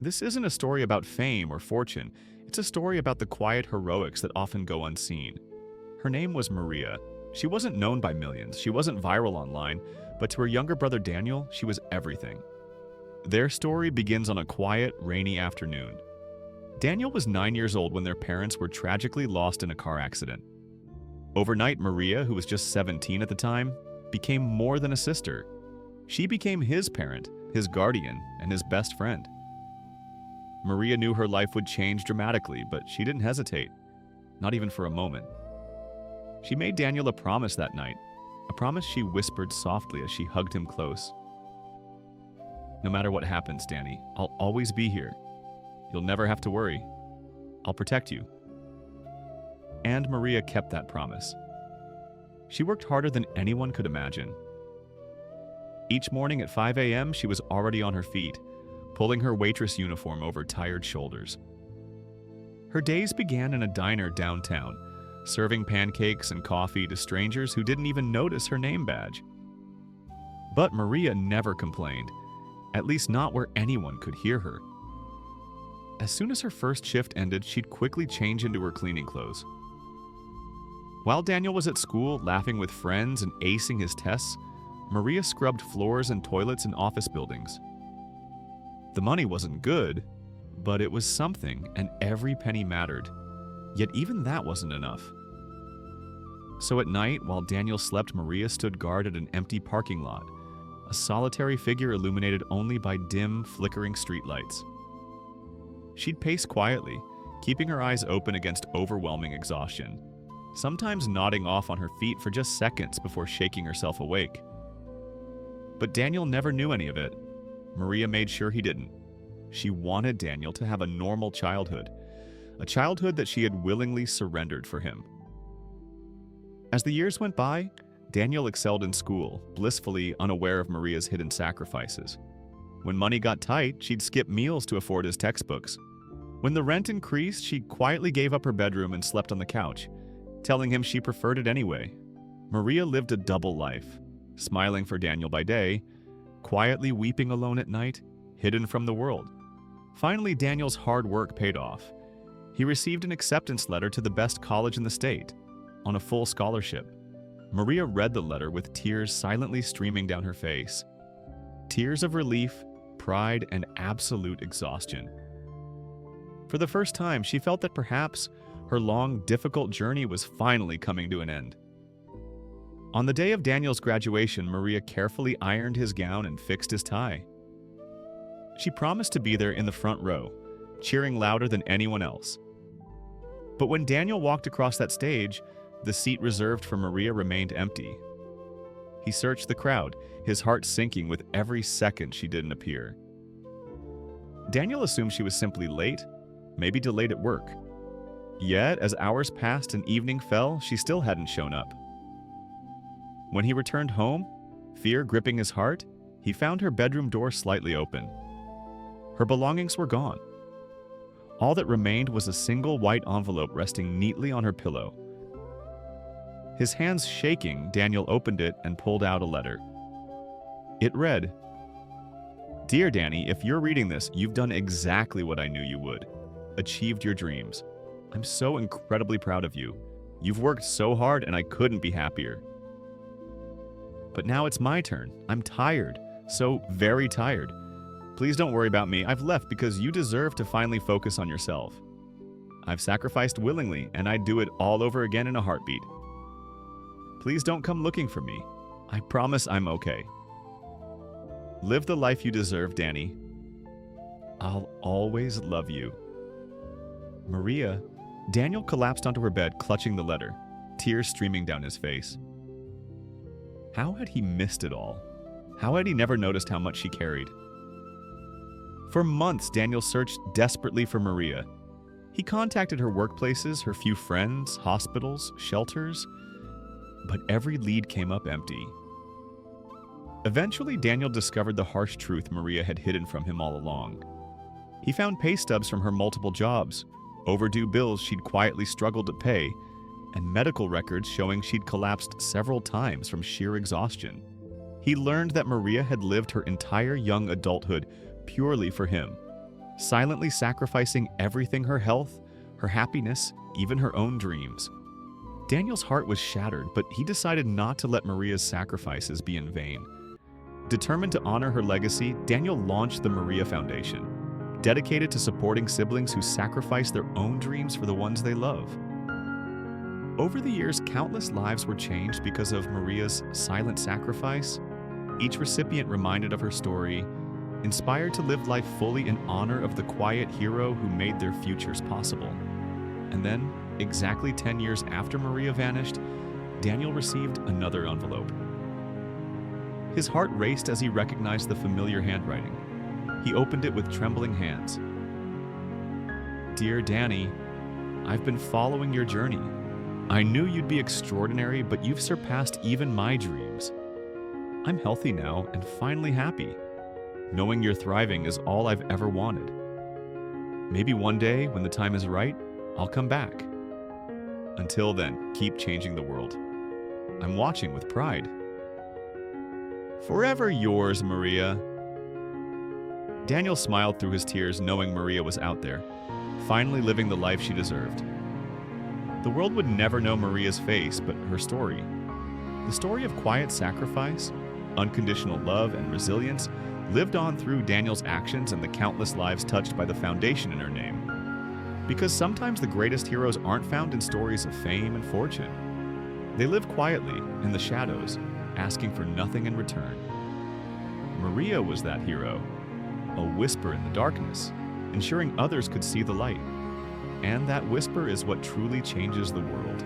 This isn't a story about fame or fortune. It's a story about the quiet heroics that often go unseen. Her name was Maria. She wasn't known by millions. She wasn't viral online, but to her younger brother Daniel, she was everything. Their story begins on a quiet, rainy afternoon. Daniel was 9 years old when their parents were tragically lost in a car accident. Overnight, Maria, who was just 17 at the time, became more than a sister. She became his parent, his guardian, and his best friend. Maria knew her life would change dramatically, but she didn't hesitate, not even for a moment. She made Daniel a promise that night, a promise she whispered softly as she hugged him close. "No matter what happens, Danny, I'll always be here. You'll never have to worry. I'll protect you." And Maria kept that promise. She worked harder than anyone could imagine. Each morning at 5 a.m., she was already on her feet, pulling her waitress uniform over tired shoulders. Her days began in a diner downtown, serving pancakes and coffee to strangers who didn't even notice her name badge. But Maria never complained, at least not where anyone could hear her. As soon as her first shift ended, she'd quickly change into her cleaning clothes. While Daniel was at school, laughing with friends and acing his tests, Maria scrubbed floors and toilets in office buildings. The money wasn't good, but it was something, and every penny mattered. Yet even that wasn't enough. So at night, while Daniel slept, Maria stood guard at an empty parking lot, a solitary figure illuminated only by dim, flickering streetlights. She'd pace quietly, keeping her eyes open against overwhelming exhaustion, sometimes nodding off on her feet for just seconds before shaking herself awake. But Daniel never knew any of it. Maria made sure he didn't. She wanted Daniel to have a normal childhood, a childhood that she had willingly surrendered for him. As the years went by, Daniel excelled in school, blissfully unaware of Maria's hidden sacrifices. When money got tight, she'd skip meals to afford his textbooks. When the rent increased, she quietly gave up her bedroom and slept on the couch, telling him she preferred it anyway. Maria lived a double life, smiling for Daniel by day, quietly weeping alone at night, hidden from the world. Finally, Daniel's hard work paid off. He received an acceptance letter to the best college in the state, on a full scholarship. Maria read the letter with tears silently streaming down her face. Tears of relief, pride, and absolute exhaustion. For the first time, she felt that perhaps her long, difficult journey was finally coming to an end. On the day of Daniel's graduation, Maria carefully ironed his gown and fixed his tie. She promised to be there in the front row, cheering louder than anyone else. But when Daniel walked across that stage, the seat reserved for Maria remained empty. He searched the crowd, his heart sinking with every second she didn't appear. Daniel assumed she was simply late, maybe delayed at work. Yet, as hours passed and evening fell, she still hadn't shown up. When he returned home, fear gripping his heart, he found her bedroom door slightly open. Her belongings were gone. All that remained was a single white envelope resting neatly on her pillow. His hands shaking, Daniel opened it and pulled out a letter. It read, "Dear Danny, if you're reading this, you've done exactly what I knew you would. Achieved your dreams. I'm so incredibly proud of you. You've worked so hard and I couldn't be happier. But now it's my turn. I'm tired. So very tired. Please don't worry about me. I've left because you deserve to finally focus on yourself. I've sacrificed willingly, and I'd do it all over again in a heartbeat. Please don't come looking for me. I promise I'm okay. Live the life you deserve, Danny. I'll always love you." Maria. Daniel collapsed onto her bed, clutching the letter, tears streaming down his face. How had he missed it all? How had he never noticed how much she carried? For months, Daniel searched desperately for Maria. He contacted her workplaces, her few friends, hospitals, shelters, but every lead came up empty. Eventually, Daniel discovered the harsh truth Maria had hidden from him all along. He found pay stubs from her multiple jobs, overdue bills she'd quietly struggled to pay, and medical records showing she'd collapsed several times from sheer exhaustion. He learned that Maria had lived her entire young adulthood purely for him, silently sacrificing everything: her health, her happiness, even her own dreams. Daniel's heart was shattered, but he decided not to let Maria's sacrifices be in vain. Determined to honor her legacy, Daniel launched the Maria Foundation, dedicated to supporting siblings who sacrifice their own dreams for the ones they love. Over the years, countless lives were changed because of Maria's silent sacrifice. Each recipient reminded of her story, inspired to live life fully in honor of the quiet hero who made their futures possible. And then, exactly 10 years after Maria vanished, Daniel received another envelope. His heart raced as he recognized the familiar handwriting. He opened it with trembling hands. "Dear Danny, I've been following your journey. I knew you'd be extraordinary, but you've surpassed even my dreams. I'm healthy now and finally happy. Knowing you're thriving is all I've ever wanted. Maybe one day, when the time is right, I'll come back. Until then, keep changing the world. I'm watching with pride. Forever yours, Maria." Daniel smiled through his tears, knowing Maria was out there, finally living the life she deserved. The world would never know Maria's face, but her story. The story of quiet sacrifice, unconditional love, and resilience lived on through Daniel's actions and the countless lives touched by the foundation in her name. Because sometimes the greatest heroes aren't found in stories of fame and fortune. They live quietly, in the shadows, asking for nothing in return. Maria was that hero, a whisper in the darkness, ensuring others could see the light. And that whisper is what truly changes the world.